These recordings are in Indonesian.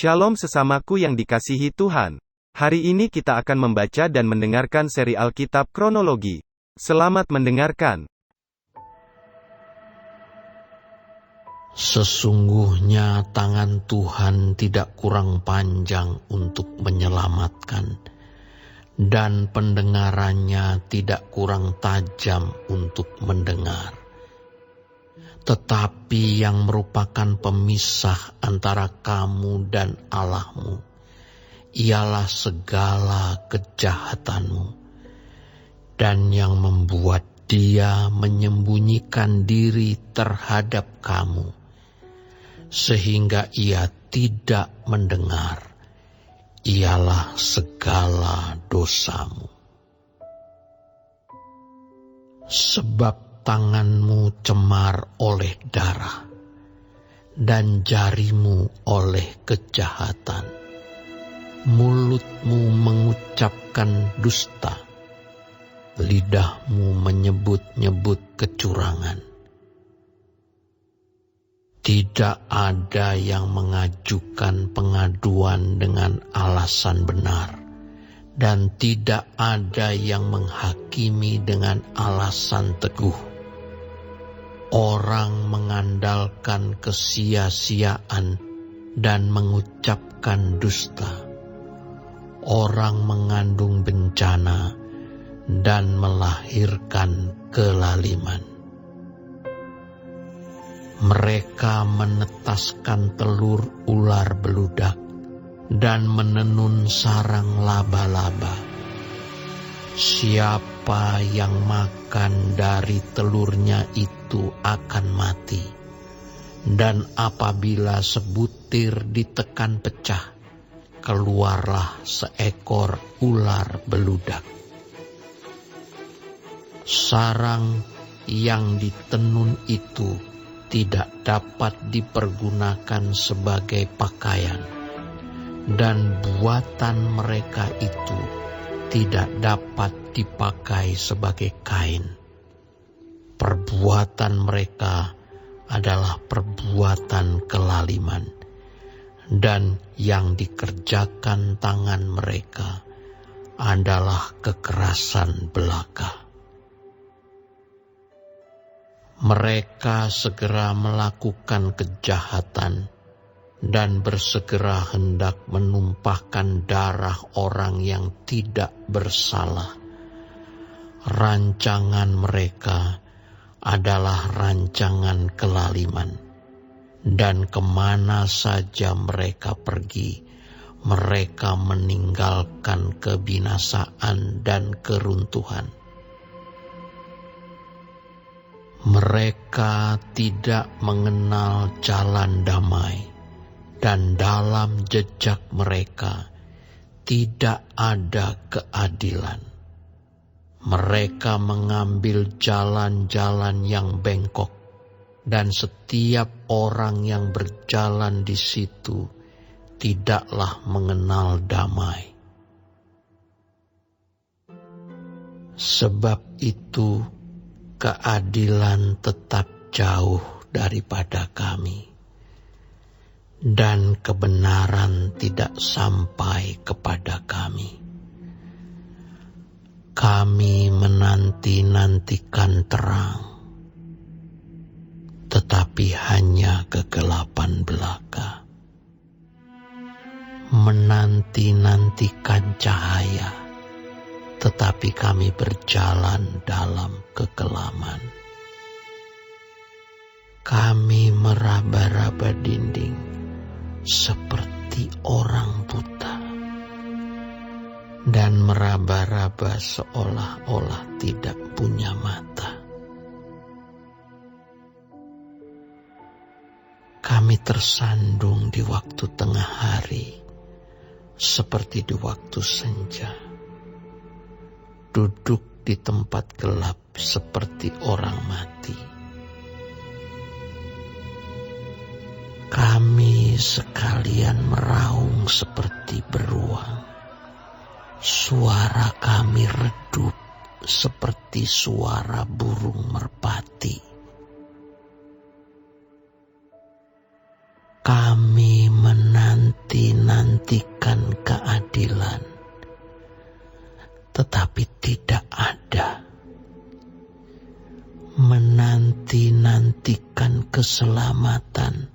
Shalom sesamaku yang dikasihi Tuhan. Hari ini kita akan membaca dan mendengarkan seri Alkitab Kronologi. Selamat mendengarkan. Sesungguhnya tangan Tuhan tidak kurang panjang untuk menyelamatkan, dan pendengarannya tidak kurang tajam untuk mendengar. Tetapi yang merupakan pemisah antara kamu dan Allahmu, ialah segala kejahatanmu, dan yang membuat Dia menyembunyikan diri terhadap kamu, sehingga Ia tidak mendengar, ialah segala dosamu. Sebab tanganmu cemar oleh darah, dan jarimu oleh kejahatan. Mulutmu mengucapkan dusta, lidahmu menyebut-nyebut kecurangan. Tidak ada yang mengajukan pengaduan dengan alasan benar, dan tidak ada yang menghakimi dengan alasan teguh. Orang mengandalkan kesia-siaan dan mengucapkan dusta. Orang mengandung bencana dan melahirkan kelaliman. Mereka menetaskan telur ular beludak dan menenun sarang laba-laba. Siapa yang makan dari telurnya itu akan mati, dan apabila sebutir ditekan pecah, keluarlah seekor ular beludak. Sarang yang ditenun itu tidak dapat dipergunakan sebagai pakaian, dan buatan mereka itu tidak dapat dipakai sebagai kain. Perbuatan mereka adalah perbuatan kelaliman, dan yang dikerjakan tangan mereka adalah kekerasan belaka. Mereka segera melakukan kejahatan dan bersegera hendak menumpahkan darah orang yang tidak bersalah. Rancangan mereka adalah rancangan kelaliman, dan kemana saja mereka pergi, mereka meninggalkan kebinasaan dan keruntuhan. Mereka tidak mengenal jalan damai, dan dalam jejak mereka tidak ada keadilan. Mereka mengambil jalan-jalan yang bengkok, dan setiap orang yang berjalan di situ tidaklah mengenal damai. Sebab itu keadilan tetap jauh daripada kami, dan kebenaran tidak sampai kepada kami. Kami menanti-nantikan terang, tetapi hanya kegelapan belaka. Menanti-nantikan cahaya, tetapi kami berjalan dalam kekelaman. Kami meraba-raba dinding seperti orang buta, dan meraba-raba seolah-olah tidak punya mata. Kami tersandung di waktu tengah hari, seperti di waktu senja. Duduk di tempat gelap seperti orang mati. Kami sekalian meraung seperti beruang. Suara kami redup seperti suara burung merpati. Kami menanti menanti-nantikan keselamatan,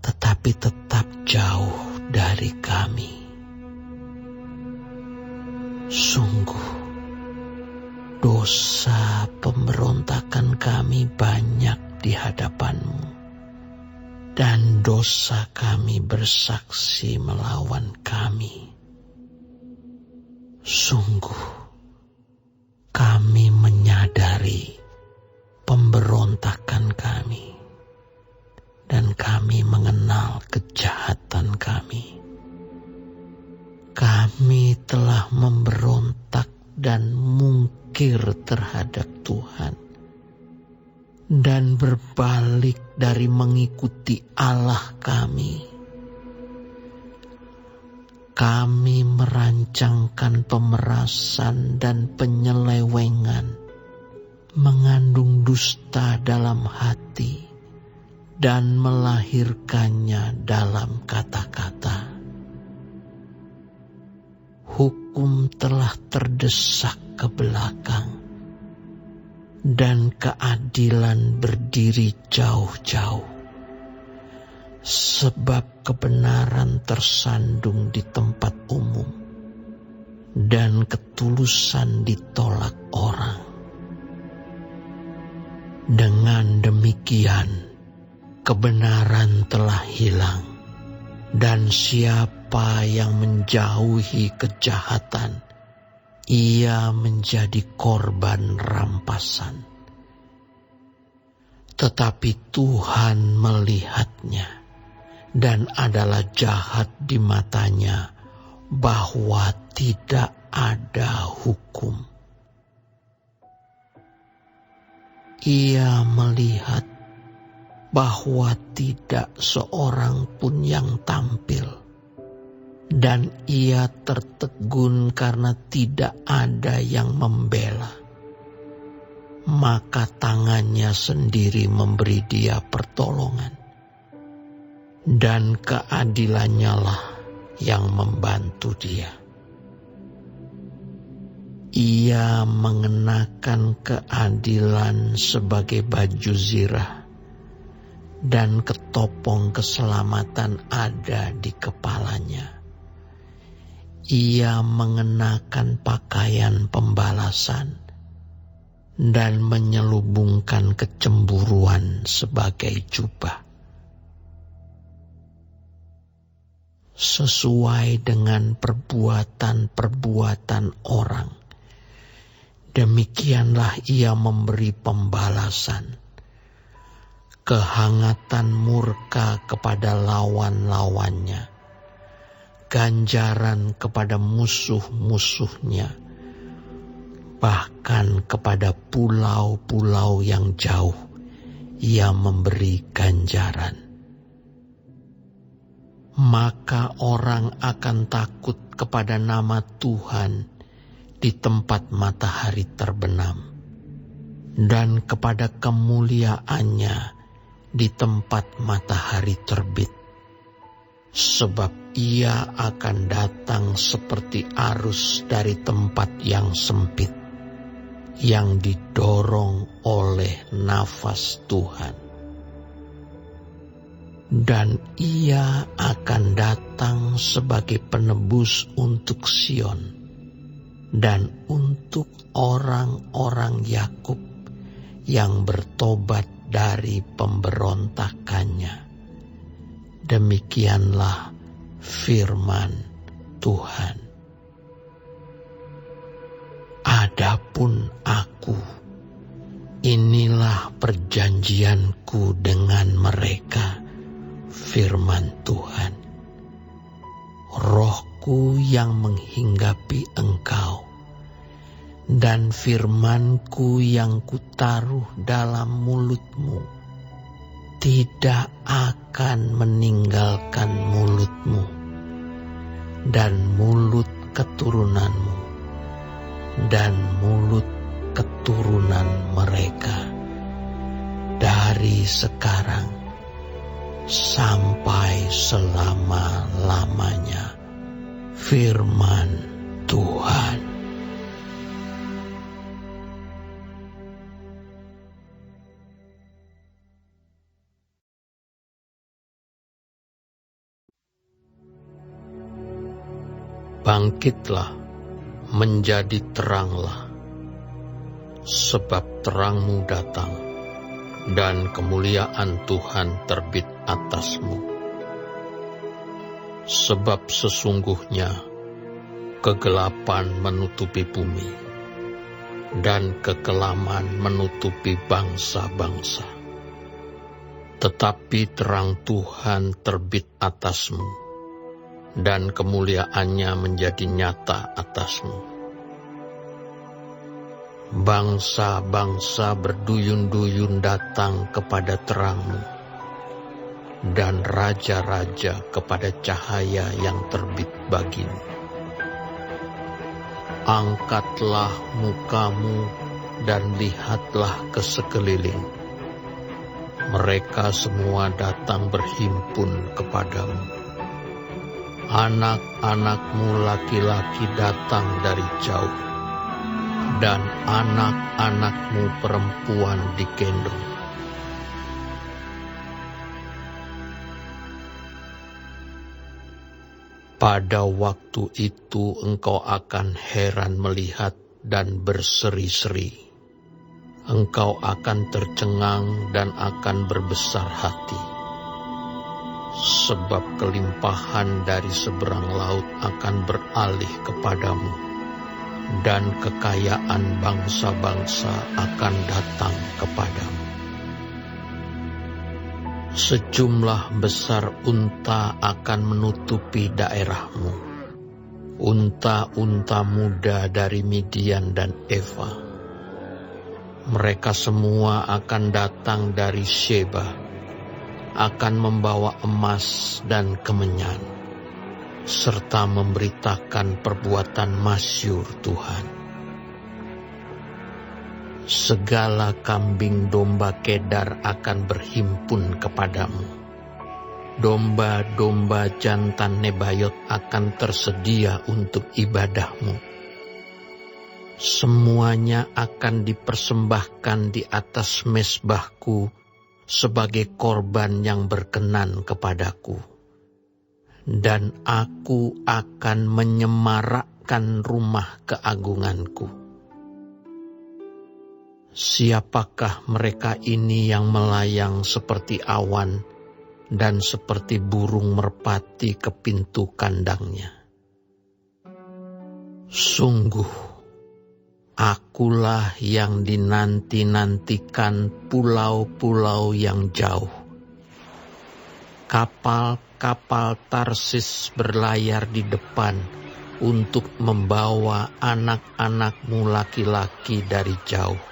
tetapi tetap jauh dari kami. Sungguh, dosa pemberontakan kami banyak di hadapan-Mu, dan dosa kami bersaksi melawan kami. Sungguh, kami menyadari pemberontakan kami, dan kami mengenal kejahatan kami. Kami telah memberontak dan mungkir terhadap Tuhan, dan berbalik dari mengikuti Allah kami. Kami merancangkan pemerasan dan penyelewengan, mengandung dusta dalam hati, dan melahirkannya dalam kata-kata. Hukum telah terdesak ke belakang, dan keadilan berdiri jauh-jauh, sebab kebenaran tersandung di tempat umum, dan ketulusan ditolak orang. Dengan demikian, kebenaran telah hilang, dan siapa yang menjauhi kejahatan, ia menjadi korban rampasan. Tetapi Tuhan melihatnya, dan adalah jahat di matanya bahwa tidak ada hukum. Ia melihat bahwa tidak seorang pun yang tampil, dan ia tertegun karena tidak ada yang membela. Maka tangannya sendiri memberi dia pertolongan, dan keadilannya lah yang membantu dia. Ia mengenakan keadilan sebagai baju zirah, dan ketopong keselamatan ada di kepalanya. Ia mengenakan pakaian pembalasan, dan menyelubungkan kecemburuan sebagai jubah. Sesuai dengan perbuatan-perbuatan orang, demikianlah ia memberi pembalasan. Kehangatan murka kepada lawan-lawannya, ganjaran kepada musuh-musuhnya, bahkan kepada pulau-pulau yang jauh ia memberi ganjaran. Maka orang akan takut kepada nama Tuhan di tempat matahari terbenam, dan kepada kemuliaannya di tempat matahari terbit. Sebab ia akan datang seperti arus dari tempat yang sempit, yang didorong oleh nafas Tuhan. Dan ia akan datang sebagai penebus untuk Sion, dan untuk orang-orang Yakub yang bertobat dari pemberontakannya. Demikianlah firman Tuhan. Adapun aku, inilah perjanjianku dengan mereka, firman Tuhan. Rohku yang menghinggapi engkau, dan firmanku yang kutaruh dalam mulutmu tidak akan meninggalkan mulutmu dan mulut keturunanmu dan mulut keturunan mereka dari sekarang sampai selama-lamanya, firman Tuhan. Bangkitlah, menjadi teranglah, sebab terangmu datang, dan kemuliaan Tuhan terbit atasmu. Sebab sesungguhnya kegelapan menutupi bumi, dan kekelaman menutupi bangsa-bangsa. Tetapi terang Tuhan terbit atasmu, dan kemuliaannya menjadi nyata atasmu. Bangsa-bangsa berduyun-duyun datang kepada terangmu, dan raja-raja kepada cahaya yang terbit bagimu. Angkatlah mukamu dan lihatlah ke sekeliling. Mereka semua datang berhimpun kepadamu. Anak-anakmu laki-laki datang dari jauh, dan anak-anakmu perempuan digendong. Pada waktu itu engkau akan heran melihat dan berseri-seri. Engkau akan tercengang dan akan berbesar hati. Sebab kelimpahan dari seberang laut akan beralih kepadamu, dan kekayaan bangsa-bangsa akan datang kepadamu. Sejumlah besar unta akan menutupi daerahmu, unta-unta muda dari Midian dan Eva. Mereka semua akan datang dari Sheba, akan membawa emas dan kemenyan, serta memberitakan perbuatan masyhur Tuhan. Segala kambing domba Kedar akan berhimpun kepadamu. Domba-domba jantan Nebayot akan tersedia untuk ibadahmu. Semuanya akan dipersembahkan di atas mezbahku sebagai korban yang berkenan kepadaku. Dan aku akan menyemarakkan rumah keagunganku. Siapakah mereka ini yang melayang seperti awan dan seperti burung merpati ke pintu kandangnya? Sungguh, akulah yang dinanti-nantikan pulau-pulau yang jauh. Kapal-kapal Tarsis berlayar di depan untuk membawa anak-anakmu laki-laki dari jauh.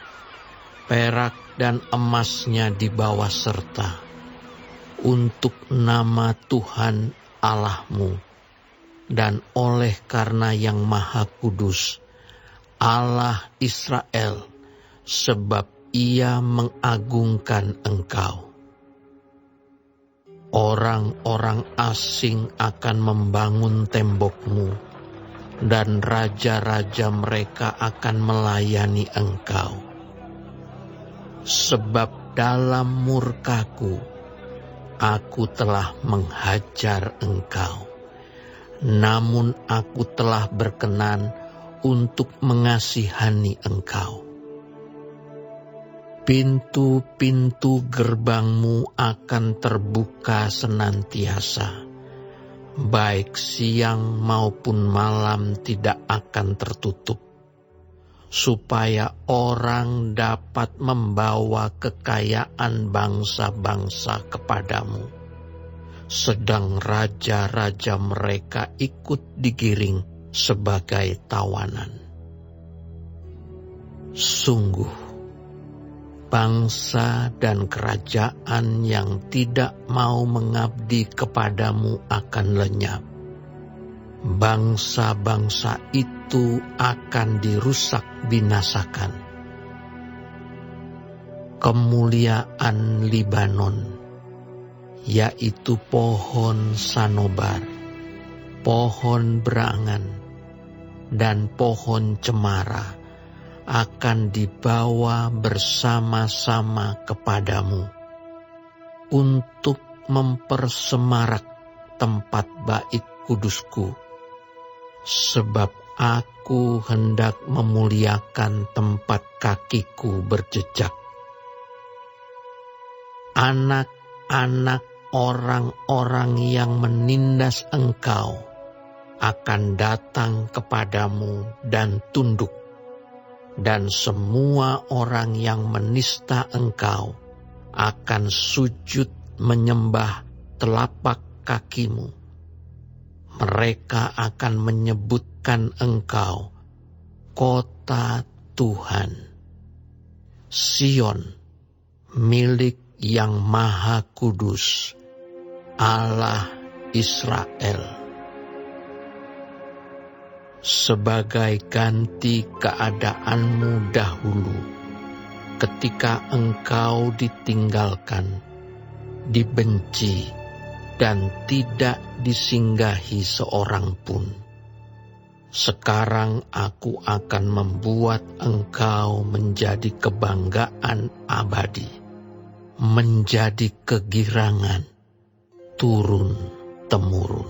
Perak dan emasnya dibawa serta, untuk nama Tuhan Allahmu, dan oleh karena yang Maha Kudus, Allah Israel, sebab Ia mengagungkan engkau. Orang-orang asing akan membangun tembokmu, dan raja-raja mereka akan melayani engkau. Sebab dalam murkaku, aku telah menghajar engkau, namun aku telah berkenan untuk mengasihani engkau. Pintu-pintu gerbangmu akan terbuka senantiasa, baik siang maupun malam tidak akan tertutup, supaya orang dapat membawa kekayaan bangsa-bangsa kepadamu, sedang raja-raja mereka ikut digiring sebagai tawanan. Sungguh, bangsa dan kerajaan yang tidak mau mengabdi kepadamu akan lenyap. Bangsa-bangsa itu akan dirusak binasakan. Kemuliaan Libanon, yaitu pohon sanobar, pohon berangan, dan pohon cemara, akan dibawa bersama-sama kepadamu untuk mempersemarak tempat bait kudusku, sebab aku hendak memuliakan tempat kakiku berjejak. Anak-anak orang-orang yang menindas engkau akan datang kepadamu dan tunduk, dan semua orang yang menista engkau akan sujud menyembah telapak kakimu. Mereka akan menyebutkan engkau kota Tuhan, Sion, milik yang Maha Kudus, Allah Israel. Sebagai ganti keadaanmu dahulu, ketika engkau ditinggalkan, dibenci, dan tidak disinggahi seorang pun. Sekarang aku akan membuat engkau menjadi kebanggaan abadi, menjadi kegirangan turun-temurun.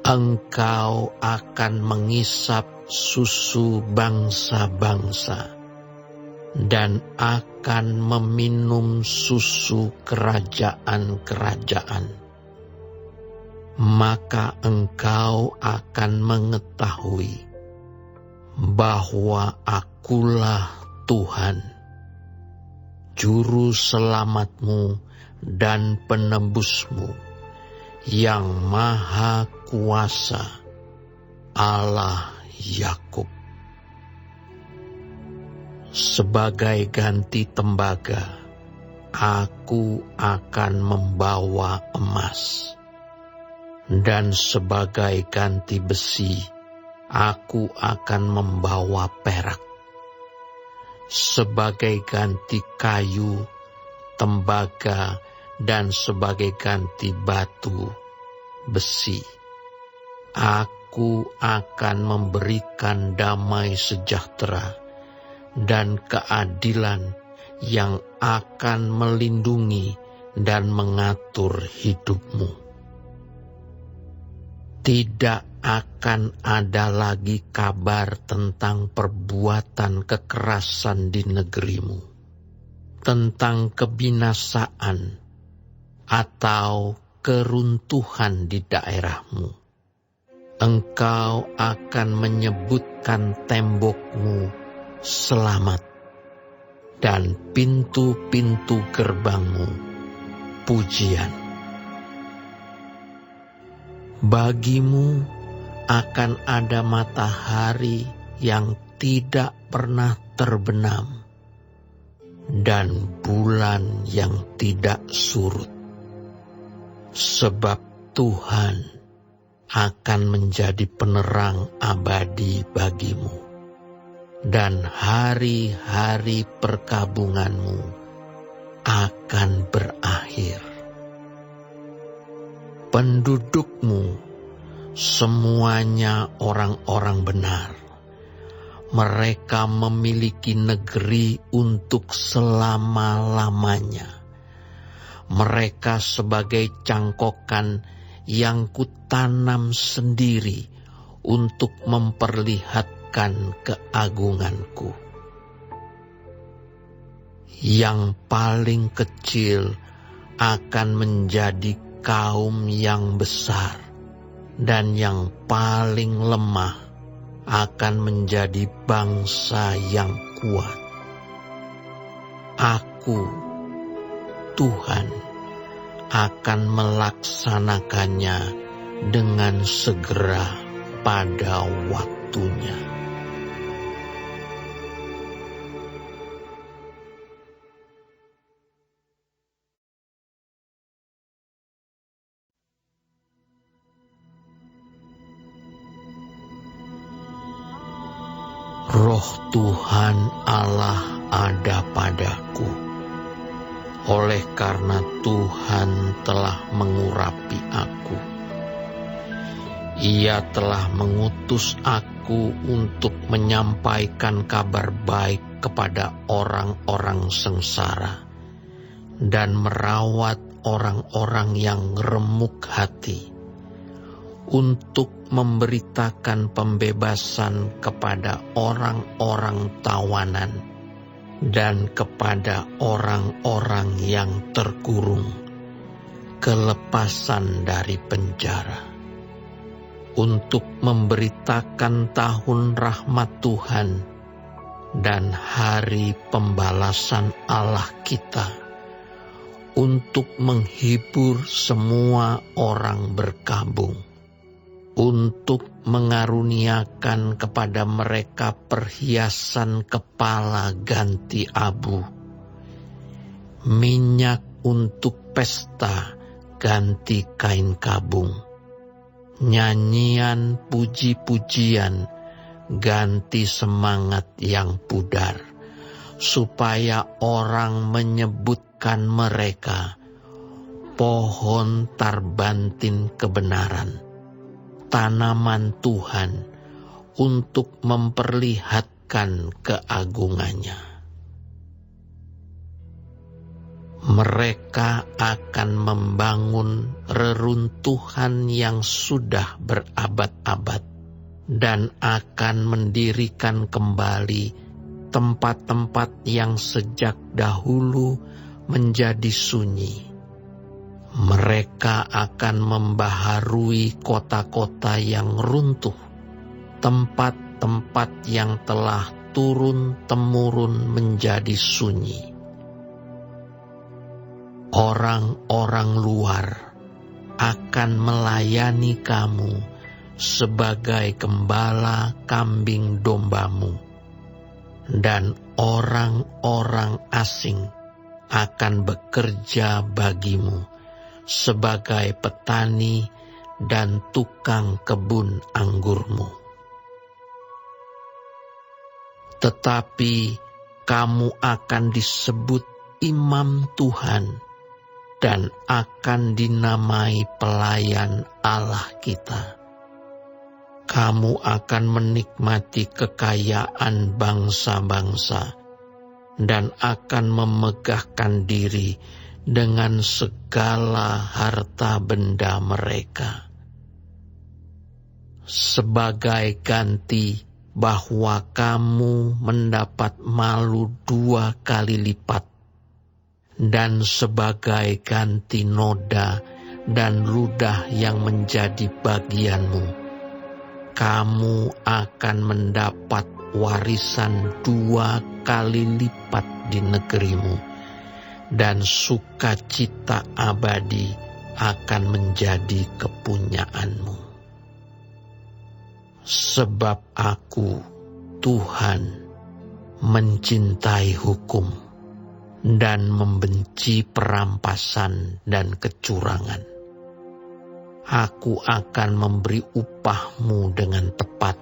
Engkau akan mengisap susu bangsa-bangsa dan akan meminum susu kerajaan-kerajaan. Maka engkau akan mengetahui bahwa akulah Tuhan, juru selamatmu dan penebusmu, yang Maha Kuasa, Allah Yakub. Sebagai ganti tembaga, aku akan membawa emas, dan sebagai ganti besi, aku akan membawa perak. Sebagai ganti kayu, tembaga, dan sebagai ganti batu, besi, aku akan memberikan damai sejahtera dan keadilan yang akan melindungi dan mengatur hidupmu. Tidak akan ada lagi kabar tentang perbuatan kekerasan di negerimu, tentang kebinasaan atau keruntuhan di daerahmu. Engkau akan menyebutkan tembokmu selamat, dan pintu-pintu gerbangmu pujian. Bagimu akan ada matahari yang tidak pernah terbenam, dan bulan yang tidak surut. Sebab Tuhan akan menjadi penerang abadi bagimu, dan hari-hari perkabunganmu akan berakhir. Pendudukmu semuanya orang-orang benar. Mereka memiliki negeri untuk selama-lamanya. Mereka sebagai cangkokan yang kutanam sendiri untuk memperlihatkan keagunganku. Yang paling kecil akan menjadi kaum yang besar, dan yang paling lemah akan menjadi bangsa yang kuat. Aku, Tuhan, akan melaksanakannya dengan segera pada waktunya. Roh Tuhan Allah ada padaku, oleh karena Tuhan telah mengurapi aku. Ia telah mengutus aku untuk menyampaikan kabar baik kepada orang-orang sengsara dan merawat orang-orang yang remuk hati, untuk memberitakan pembebasan kepada orang-orang tawanan dan kepada orang-orang yang terkurung, kelepasan dari penjara, untuk memberitakan tahun rahmat Tuhan dan hari pembalasan Allah kita, untuk menghibur semua orang berkabung, untuk mengaruniakan kepada mereka perhiasan kepala ganti abu, minyak untuk pesta ganti kain kabung, nyanyian puji-pujian ganti semangat yang pudar, supaya orang menyebutkan mereka pohon tarbantin kebenaran, tanaman Tuhan, untuk memperlihatkan keagungannya. Mereka akan membangun reruntuhan yang sudah berabad-abad dan akan mendirikan kembali tempat-tempat yang sejak dahulu menjadi sunyi. Mereka akan membaharui kota-kota yang runtuh, tempat-tempat yang telah turun-temurun menjadi sunyi. Orang-orang luar akan melayani kamu sebagai gembala kambing dombamu, dan orang-orang asing akan bekerja bagimu sebagai petani dan tukang kebun anggurmu. Tetapi kamu akan disebut imam Tuhan dan akan dinamai pelayan Allah kita. Kamu akan menikmati kekayaan bangsa-bangsa dan akan memegahkan diri dengan segala harta benda mereka. Sebagai ganti bahwa kamu mendapat malu 2 kali lipat, dan sebagai ganti noda dan ludah yang menjadi bagianmu, kamu akan mendapat warisan 2 kali lipat di negerimu, dan sukacita abadi akan menjadi kepunyaanmu. Sebab Aku, Tuhan, mencintai hukum dan membenci perampasan dan kecurangan. Aku akan memberi upahmu dengan tepat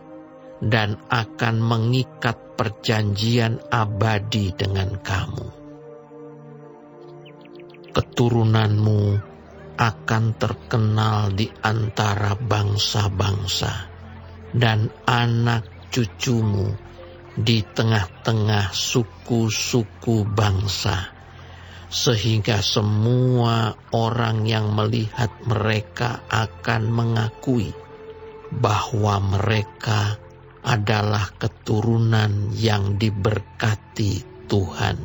dan akan mengikat perjanjian abadi dengan kamu. Keturunanmu akan terkenal di antara bangsa-bangsa, dan anak cucumu di tengah-tengah suku-suku bangsa, sehingga semua orang yang melihat mereka akan mengakui bahwa mereka adalah keturunan yang diberkati Tuhan.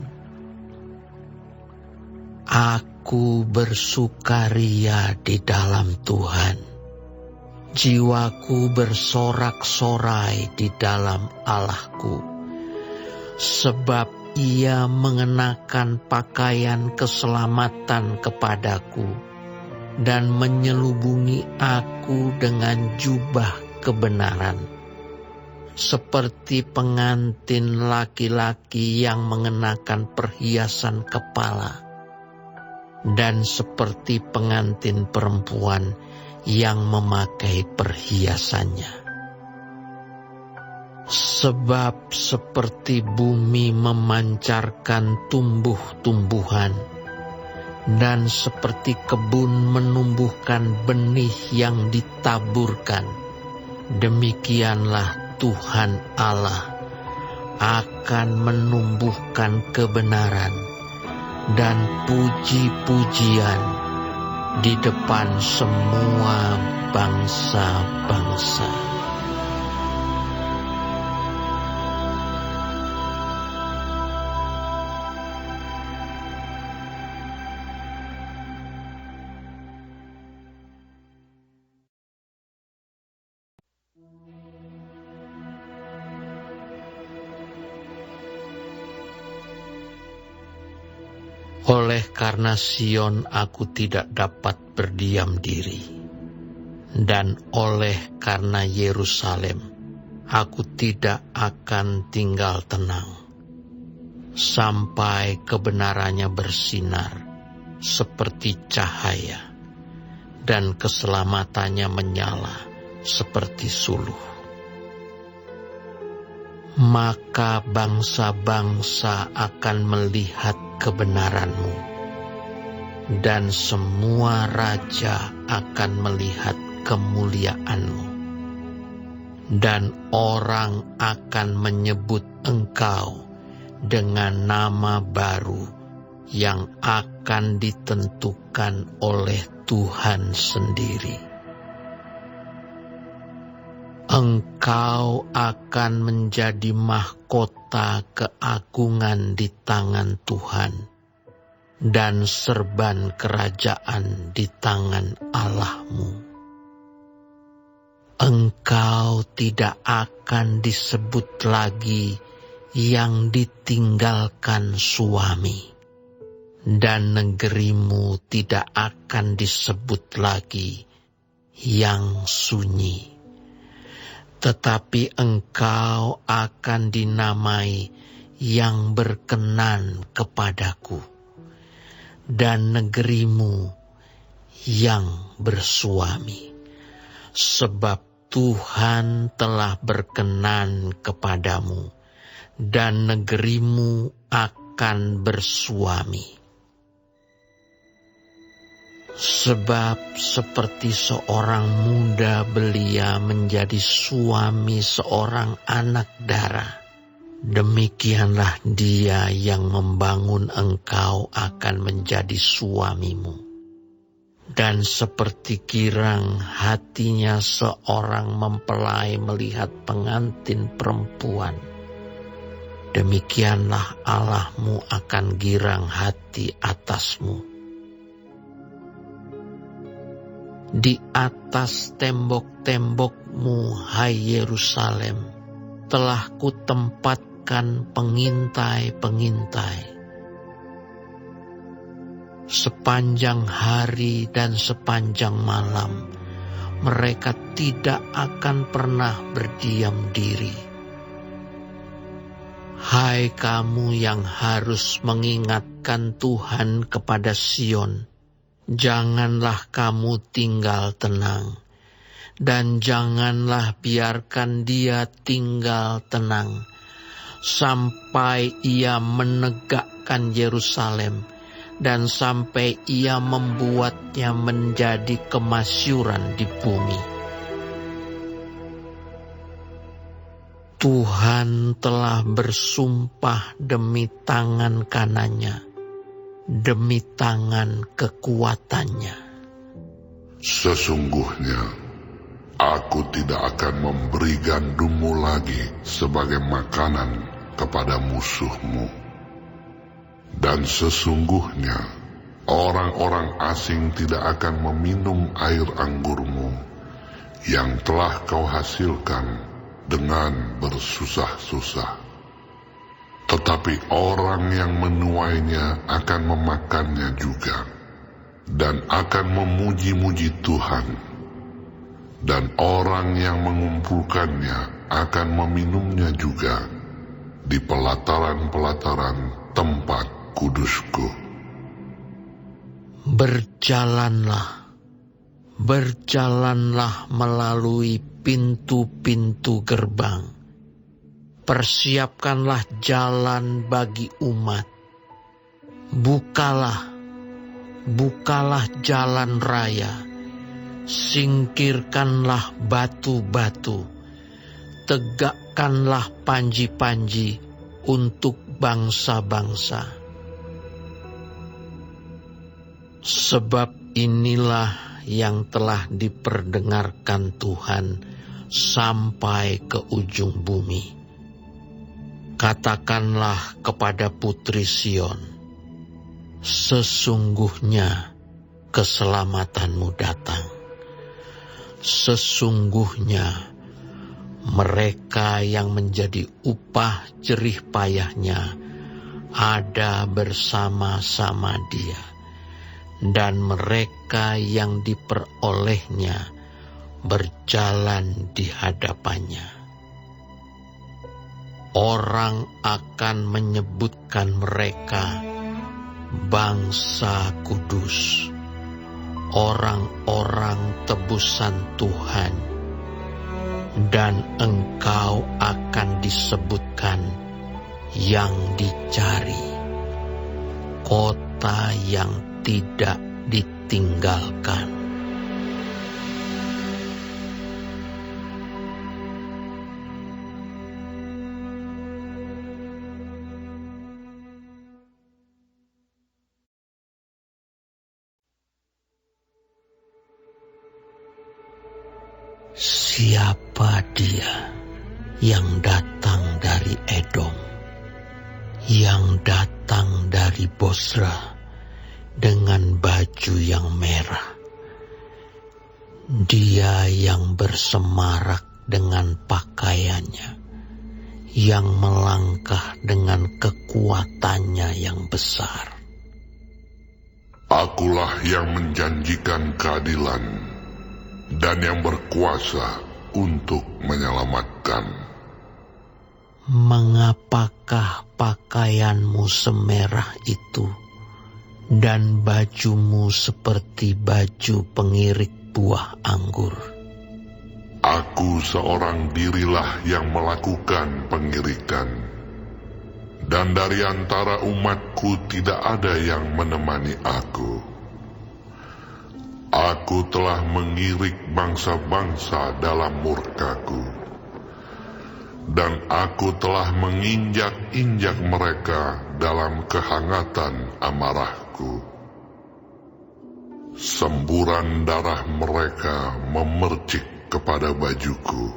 Aku bersukaria di dalam Tuhan. Jiwaku bersorak-sorai di dalam Allahku, sebab Ia mengenakan pakaian keselamatan kepadaku dan menyelubungi aku dengan jubah kebenaran, seperti pengantin laki-laki yang mengenakan perhiasan kepala, dan seperti pengantin perempuan yang memakai perhiasannya. Sebab seperti bumi memancarkan tumbuh-tumbuhan, dan seperti kebun menumbuhkan benih yang ditaburkan, demikianlah Tuhan Allah akan menumbuhkan kebenaran dan puji-pujian di depan semua bangsa-bangsa. Oleh karena Sion aku tidak dapat berdiam diri, dan oleh karena Yerusalem aku tidak akan tinggal tenang, sampai kebenarannya bersinar seperti cahaya, dan keselamatannya menyala seperti suluh. Maka bangsa-bangsa akan melihat kebenaran-Mu, dan semua raja akan melihat kemuliaan-Mu, dan orang akan menyebut Engkau dengan nama baru yang akan ditentukan oleh Tuhan sendiri. Engkau akan menjadi mahkota keagungan di tangan Tuhan, dan serban kerajaan di tangan Allah-Mu. Engkau tidak akan disebut lagi yang ditinggalkan suami, dan negerimu tidak akan disebut lagi yang sunyi. Tetapi engkau akan dinamai yang berkenan kepadaku, dan negerimu yang bersuami. Sebab Tuhan telah berkenan kepadamu, dan negerimu akan bersuami. Sebab seperti seorang muda belia menjadi suami seorang anak dara, demikianlah dia yang membangun engkau akan menjadi suamimu. Dan seperti girang hatinya seorang mempelai melihat pengantin perempuan, demikianlah Allah-Mu akan girang hati atasmu. Di atas tembok-tembokmu, hai Yerusalem, telah kutempatkan pengintai-pengintai. Sepanjang hari dan sepanjang malam, mereka tidak akan pernah berdiam diri. Hai kamu yang harus mengingatkan Tuhan kepada Sion, janganlah kamu tinggal tenang, dan janganlah biarkan dia tinggal tenang, sampai ia menegakkan Yerusalem, dan sampai ia membuatnya menjadi kemasyuran di bumi. Tuhan telah bersumpah demi tangan kanannya, demi tangan kekuatannya. Sesungguhnya, aku tidak akan memberi gandummu lagi sebagai makanan kepada musuhmu. Dan sesungguhnya, orang-orang asing tidak akan meminum air anggurmu yang telah kau hasilkan dengan bersusah-susah. Tetapi orang yang menuainya akan memakannya juga, dan akan memuji-muji Tuhan. Dan orang yang mengumpulkannya akan meminumnya juga di pelataran-pelataran tempat kudusku. Berjalanlah melalui pintu-pintu gerbang. Persiapkanlah jalan bagi umat. Bukalah jalan raya. Singkirkanlah batu-batu. Tegakkanlah panji-panji untuk bangsa-bangsa. Sebab inilah yang telah diperdengarkan Tuhan sampai ke ujung bumi. Katakanlah kepada putri Sion, sesungguhnya keselamatanmu datang. Sesungguhnya mereka yang menjadi upah jerih payahnya ada bersama-sama dia, dan mereka yang diperolehnya berjalan di hadapannya. Orang akan menyebutkan mereka bangsa kudus, orang-orang tebusan Tuhan, dan engkau akan disebutkan yang dicari, kota yang tidak ditinggalkan. Siapa dia yang datang dari Edom, yang datang dari Bosra dengan baju yang merah? Dia yang bersemarak dengan pakaiannya, yang melangkah dengan kekuatannya yang besar. Akulah yang menjanjikan keadilan dan yang berkuasa untuk menyelamatkan. Mengapakah pakaianmu semerah itu dan bajumu seperti baju pengirik buah anggur? Aku seorang dirilah yang melakukan pengirikan, dan dari antara umatku tidak ada yang menemani aku. Aku telah mengirik bangsa-bangsa dalam murkaku, dan aku telah menginjak-injak mereka dalam kehangatan amarahku. Semburan darah mereka memercik kepada bajuku,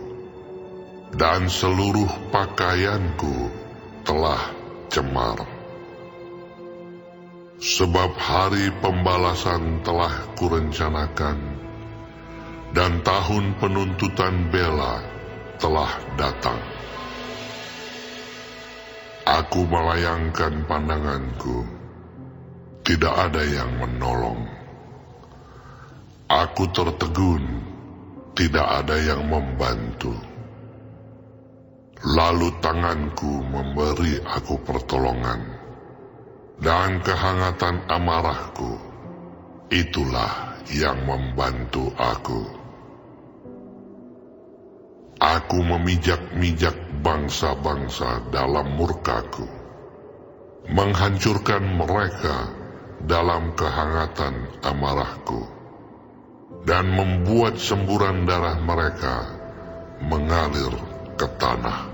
dan seluruh pakaianku telah cemar. Sebab hari pembalasan telah kurencanakan, dan tahun penuntutan bela telah datang. Aku melayangkan pandanganku, tidak ada yang menolong. Aku tertegun, tidak ada yang membantu. Lalu tanganku memberi aku pertolongan, dan kehangatan amarahku, itulah yang membantu aku. Aku memijak-mijak bangsa-bangsa dalam murkaku, menghancurkan mereka dalam kehangatan amarahku, dan membuat semburan darah mereka mengalir ke tanah.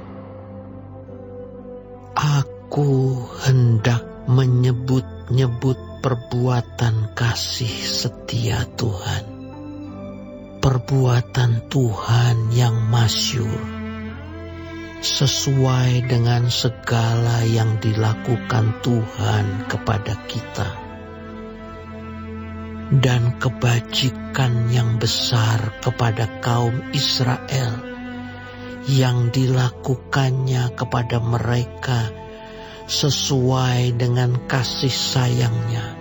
Aku hendak menyebut-nyebut perbuatan kasih setia Tuhan, perbuatan Tuhan yang masyhur, sesuai dengan segala yang dilakukan Tuhan kepada kita, dan kebajikan yang besar kepada kaum Israel yang dilakukannya kepada mereka sesuai dengan kasih sayangnya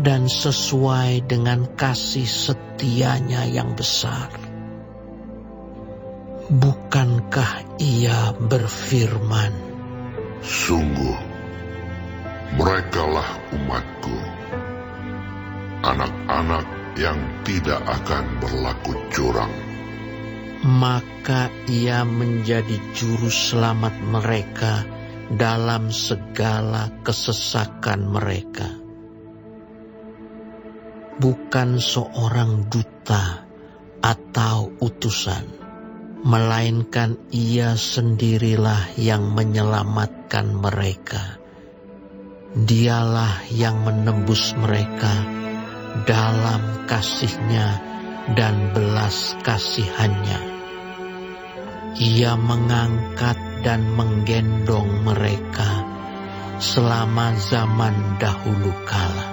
dan sesuai dengan kasih setianya yang besar. Bukankah Ia berfirman, sungguh, merekalah umatku, anak-anak yang tidak akan berlaku curang. Maka Ia menjadi juru selamat mereka dalam segala kesesakan mereka. Bukan seorang duta atau utusan, melainkan Ia sendirilah yang menyelamatkan mereka. Dialah yang menembus mereka dalam kasih-Nya dan belas kasihannya. Ia mengangkat dan menggendong mereka selama zaman dahulu kala.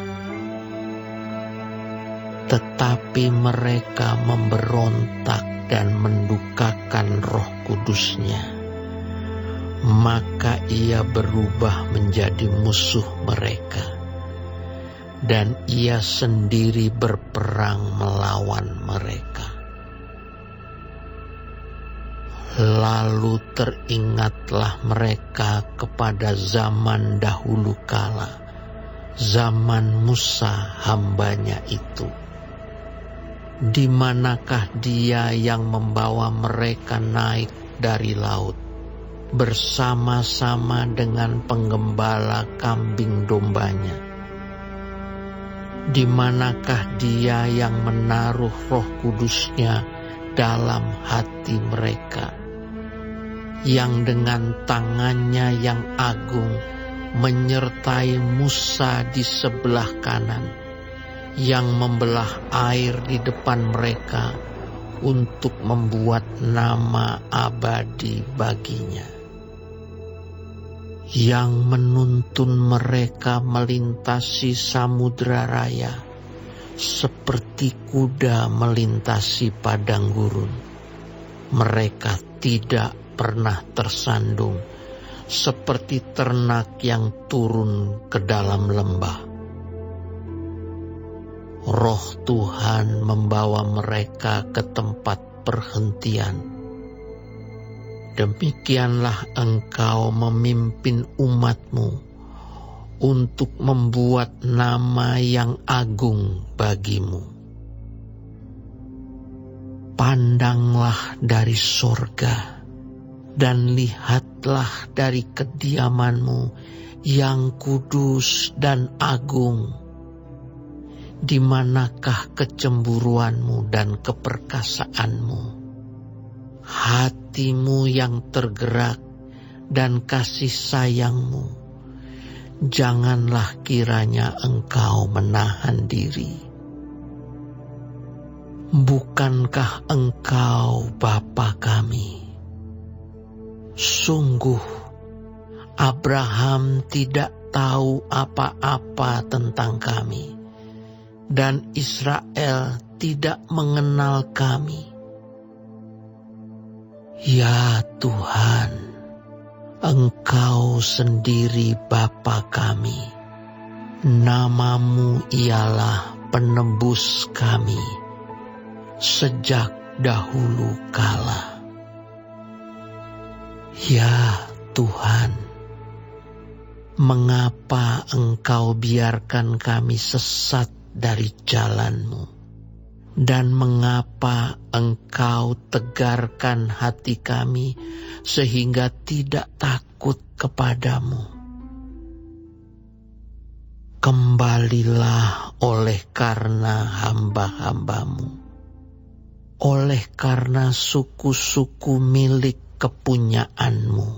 Tetapi mereka memberontak dan mendukakan Roh Kudus-Nya. Maka ia berubah menjadi musuh mereka, dan ia sendiri berperang melawan mereka. Lalu teringatlah mereka kepada zaman dahulu kala, zaman Musa hambanya itu. Di manakah dia yang membawa mereka naik dari laut, bersama-sama dengan penggembala kambing dombanya? Di manakah dia yang menaruh Roh Kudus-Nya dalam hati mereka, yang dengan tangannya yang agung menyertai Musa di sebelah kanan, yang membelah air di depan mereka untuk membuat nama abadi baginya, yang menuntun mereka melintasi samudra raya seperti kuda melintasi padang gurun. Mereka tidak pernah tersandung, seperti ternak yang turun ke dalam lembah. Roh Tuhan membawa mereka ke tempat perhentian. Demikianlah Engkau memimpin umat-Mu untuk membuat nama yang agung bagi-Mu. Pandanglah dari sorga, dan lihatlah dari kediaman-Mu yang kudus dan agung. Di manakah kecemburuan-Mu dan keperkasaan-Mu? Hati-Mu yang tergerak dan kasih sayang-Mu. Janganlah kiranya Engkau menahan diri. Bukankah Engkau Bapa kami? Sungguh, Abraham tidak tahu apa-apa tentang kami, dan Israel tidak mengenal kami. Ya Tuhan, Engkau sendiri Bapa kami. Nama-Mu ialah penebus kami sejak dahulu kala. Ya Tuhan, mengapa Engkau biarkan kami sesat dari jalan-Mu? Dan mengapa Engkau tegarkan hati kami sehingga tidak takut kepadamu? Kembalilah oleh karena hamba-hamba-Mu, oleh karena suku-suku milik kepunyaan-Mu.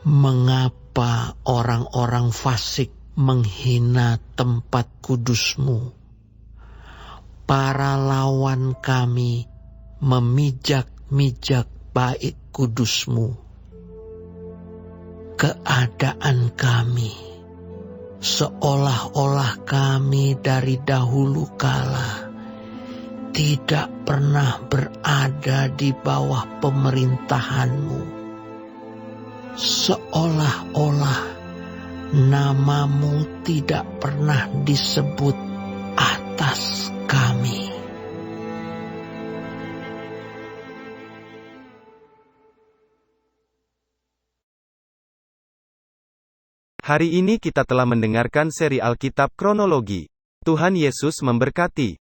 Mengapa orang-orang fasik menghina tempat kudus-Mu? Para lawan kami memijak-mijak bait kudus-Mu. Keadaan kami seolah-olah kami dari dahulu kala tidak pernah berada di bawah pemerintahan-Mu. Seolah-olah nama-Mu tidak pernah disebut atas kami. Hari ini kita telah mendengarkan seri Alkitab Kronologi. Tuhan Yesus memberkati.